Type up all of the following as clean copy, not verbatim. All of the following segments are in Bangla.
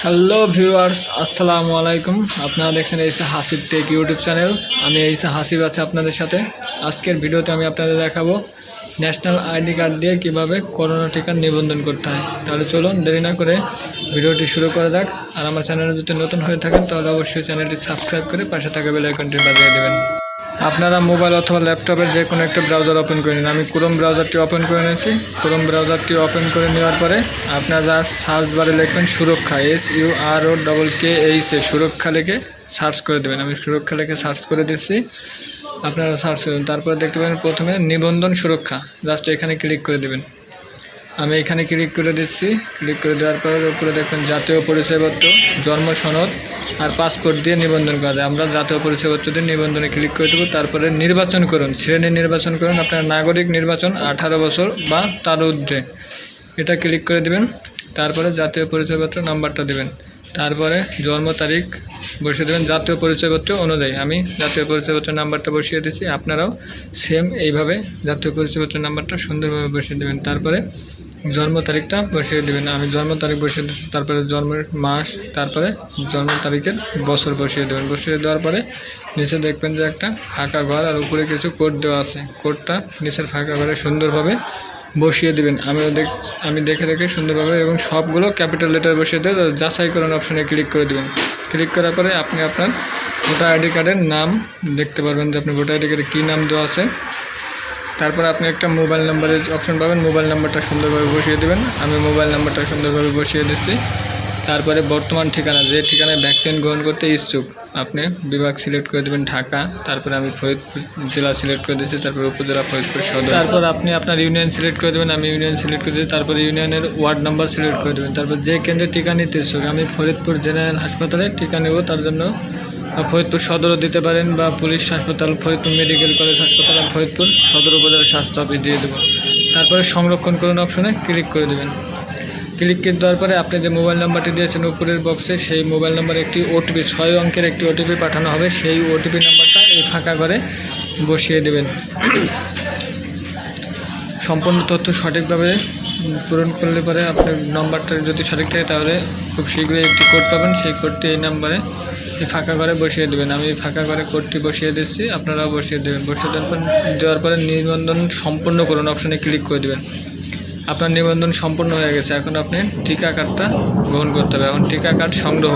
হ্যালো ভিউয়ার্স, আসসালামু আলাইকুম। আপনারা দেখছেন এই হাসিব টেক ইউটিউব চ্যানেল। আমি এই হাসিব আছি আপনাদের সাথে। আজকের ভিডিওতে আমি আপনাদের দেখাবো ন্যাশনাল আইডি কার্ড দিয়ে কিভাবে করোনা টিকা নিবন্ধন করতে হয়। তাহলে চলুন দেরি না করে ভিডিওটি শুরু করা যাক। আর আমার চ্যানেলে যদি নতুন হয়ে থাকেন তাহলে অবশ্যই চ্যানেলটি সাবস্ক্রাইব করে পাশে থাকা বেল আইকনটি বাজিয়ে দেবেন। আপনারা মোবাইল অথবা ল্যাপটপের যে কোনো একটা ব্রাউজার ওপেন করে নিন। আমি ক্রোম ব্রাউজারটি ওপেন করে নিয়েছি। ক্রোম ব্রাউজারটি ওপেন করে নেওয়ার পরে আপনারা সার্চ বারে লিখবেন সুরক্ষা, SUROKKH সুরক্ষা লিখে সার্চ করে দেবেন। আমি সুরক্ষা লিখে সার্চ করে দিচ্ছি, আপনারা সার্চ করবেন। তারপরে দেখতে পাবেন প্রথমে নিবন্ধন সুরক্ষা, জাস্ট এখানে ক্লিক করে দেবেন। আমি এখানে ক্লিক করে দিচ্ছি। ক্লিক করে দেওয়ার পরে উপরে দেখবেন জাতীয় পরিচয়পত্র, জন্ম সনদ আর পাসপোর্ট দিয়ে নিবন্ধন করা যায়। আমরা জাতীয় পরিচয়পত্র দিয়ে নিবন্ধনে ক্লিক করে দেবো। তারপরে নির্বাচন করুন, শ্রেণী নির্বাচন করুন। আপনার নাগরিক নির্বাচন 18 বছর বা তার ঊর্ধ্বে, এটা ক্লিক করে দেবেন। তারপরে জাতীয় পরিচয়পত্র নাম্বারটা দেবেন। তারপরে জন্ম তারিখ বসিয়ে দেবেন জাতীয় পরিচয়পত্র অনুযায়ী। আমি জাতীয় পরিচয়পত্র নাম্বারটা বসিয়ে দিচ্ছি, আপনারাও সেম এইভাবে জাতীয় পরিচয়পত্র নাম্বারটা সুন্দরভাবে বসিয়ে দেবেন। তারপরে জন্ম তারিখটা বসিয়ে দেবেন। আমি জন্ম তারিখ বসিয়ে দিচ্ছি। তারপরে জন্মের মাস, তারপরে জন্ম তারিখের বছর বসিয়ে দেবেন। বসিয়ে দেওয়ার পরে নিচে দেখবেন যে একটা ফাঁকা ঘর আর উপরে কিছু কোড দেওয়া আছে। কোডটা নিচের ফাঁকা ঘরে সুন্দরভাবে বসিয়ে দেবেন। আমি দেখে সুন্দরভাবে এবং সবগুলো ক্যাপিটাল লেটার বসিয়ে দিয়ে যাচাই করুন অপশনে ক্লিক করে দেবেন। ক্লিক করার পরে আপনি আপনার ভোটার আইডি কার্ডের নাম দেখতে পারবেন যে আপনি ভোটার আইডি কার্ডে কী নাম দেওয়া আছে। তারপর আপনি একটা মোবাইল নাম্বারের অপশন পাবেন, মোবাইল নাম্বারটা সুন্দরভাবে বসিয়ে দেবেন। আমি মোবাইল নাম্বারটা সুন্দরভাবে বসিয়ে দিচ্ছি। তারপরে বর্তমান ঠিকানা, যে ঠিকানায় ভ্যাকসিন গ্রহণ করতে ইচ্ছুক, আপনি বিভাগ সিলেক্ট করে দেবেন ঢাকা। তারপরে আমি ফরিদপুর জেলা সিলেক্ট করে দিচ্ছি। তারপরে উপজেলা ফরিদপুর সদর। তারপর আপনি আপনার ইউনিয়ন সিলেক্ট করে দেবেন। আমি ইউনিয়ন সিলেক্ট করে দিচ্ছি। তারপরে ইউনিয়নের ওয়ার্ড নাম্বার সিলেক্ট করে দেবেন। তারপর যে কেন্দ্রে টিকা নিতে ইচ্ছুক, আমি ফরিদপুর জেনারেল হাসপাতালে টিকা নেব, তার জন্য ফরিদপুর সদরও দিতে পারেন, বা পুলিশ হাসপাতাল, ফরিদপুর মেডিকেল কলেজ হাসপাতাল, আমি ফরিদপুর সদর উপজেলা স্বাস্থ্য অফিস দিয়ে দেবো। তারপরে সংরক্ষণ করুন অপশনে ক্লিক করে দেবেন। ক্লিক করে দেওয়ার পরে আপনি যে মোবাইল নাম্বারটি দিয়েছেন উপরের বক্সে, সেই মোবাইল নাম্বারে একটি ওটিপি, 6 অঙ্কের একটি ওটিপি পাঠানো হবে। সেই ওটিপি নাম্বারটা এই ফাঁকা ঘরে বসিয়ে দেবেন। সম্পূর্ণ তথ্য সঠিকভাবে পূরণ করলে পরে আপনার নাম্বারটা যদি সঠিক থাকে তাহলে খুব শীঘ্রই একটি কোড পাবেন। সেই কোডটি এই নাম্বারে এই ফাঁকা ঘরে বসিয়ে দেবেন। আমি এই ফাঁকা ঘরে কোডটি বসিয়ে দিচ্ছি, আপনারাও বসিয়ে দেবেন। বসিয়ে দেওয়ার পরে নিবন্ধন সম্পূর্ণ করুন অপশনে ক্লিক করে দেবেন। আপনার নিবন্ধন সম্পূর্ণ হয়ে গেছে। এখন আপনি টিকা কার্ডটা গ্রহণ করতে হবে। এখন টিকা কার্ড সংগ্রহ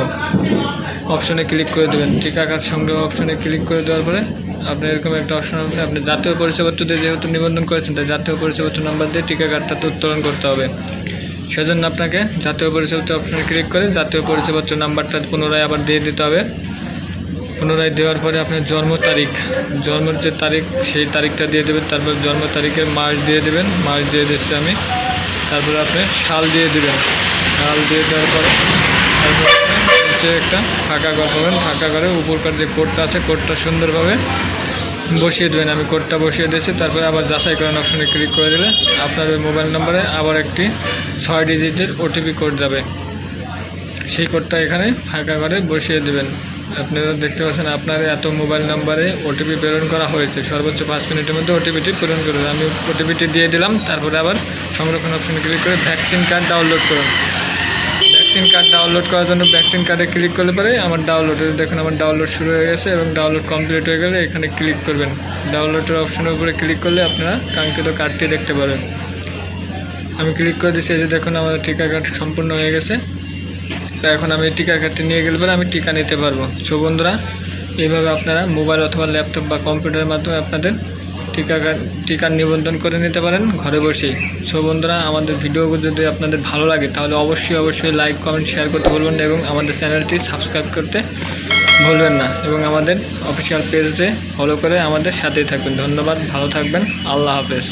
অপশনে ক্লিক করে দেবেন। টিকা কার্ড সংগ্রহ অপশনে ক্লিক করে দেওয়ার পরে আপনি এরকম একটা অপশন হবে, আপনি জাতীয় পরিচয়পত্র দিয়ে যেহেতু নিবন্ধন করেছেন, তাই জাতীয় পরিচয়পত্র নাম্বার দিয়ে টিকা কার্ডটা উত্তোলন করতে হবে। সেজন্য আপনাকে জাতীয় পরিচয়পত্র অপশনে ক্লিক করে জাতীয় পরিচয়পত্র নাম্বারটা পুনরায় আবার দিয়ে দিতে হবে। পুনরায় দেওয়ার পরে আপনার জন্ম তারিখ, জন্মের যে তারিখ, সেই তারিখটা দিয়ে দেবেন। তারপর জন্ম তারিখের মাস দিয়ে দেবেন। মাস দিয়ে দিচ্ছি আমি। তারপরে আপনি সাল দিয়ে দেবেন। সাল দিয়ে দেওয়ার পরে তারপর নিচে একটা ফাঁকা ঘর পাবেন। ফাঁকা ঘরে উপরকার যে কোডটা আছে, কোডটা সুন্দরভাবে বসিয়ে দেবেন। আমি কোডটা বসিয়ে দিয়েছি। তারপরে আবার যাচাই করার অপশনে ক্লিক করে দিলে আপনার ওই মোবাইল নাম্বারে আবার একটি 6 ডিজিটের ওটিপি কোড যাবে। সেই কোডটা এখানে ফাঁকা ঘরে বসিয়ে দেবেন। আপনারা দেখতে পাচ্ছেন আপনার এত মোবাইল নাম্বারে ওটিপি প্রেরণ করা হয়েছে। সর্বোচ্চ 5 মিনিটের মধ্যে ওটিপিটি প্রেরণ করুন। আমি ওটিপিটি দিয়ে দিলাম। তারপরে আবার সংরক্ষণ অপশনে ক্লিক করে ভ্যাকসিন কার্ড ডাউনলোড করুন। ভ্যাকসিন কার্ড ডাউনলোড করার জন্য ভ্যাকসিন কার্ডে ক্লিক করলে পরে আমার ডাউনলোড, দেখুন আমার ডাউনলোড শুরু হয়ে গেছে এবং ডাউনলোড কমপ্লিট হয়ে গেলে এখানে ক্লিক করবেন। ডাউনলোডের অপশনের উপরে ক্লিক করলে আপনারা কাঙ্ক্ষিত কার্ডটি দেখতে পাবেন। আমি ক্লিক করে দিচ্ছি। এই যে দেখুন আমাদের টিকা কার্ড সম্পূর্ণ হয়ে গেছে। তাই এখন আমি টিকা কার্ডটি নিয়ে গেলে পরে আমি টিকা নিতে পারবো। সো বন্ধুরা, এইভাবে আপনারা মোবাইল অথবা ল্যাপটপ বা কম্পিউটারের মাধ্যমে আপনাদের টিকার নিবন্ধন করে নিতে পারেন ঘরে বসেই। সো বন্ধুরা, আমাদের ভিডিওগুলো যদি আপনাদের ভালো লাগে তাহলে অবশ্যই লাইক, কমেন্ট, শেয়ার করতে ভুলবেন না এবং আমাদের চ্যানেলটি সাবস্ক্রাইব করতে ভুলবেন না এবং আমাদের অফিসিয়াল পেজে ফলো করে আমাদের সাথেই থাকবেন। ধন্যবাদ, ভালো থাকবেন, আল্লাহ হাফেজ।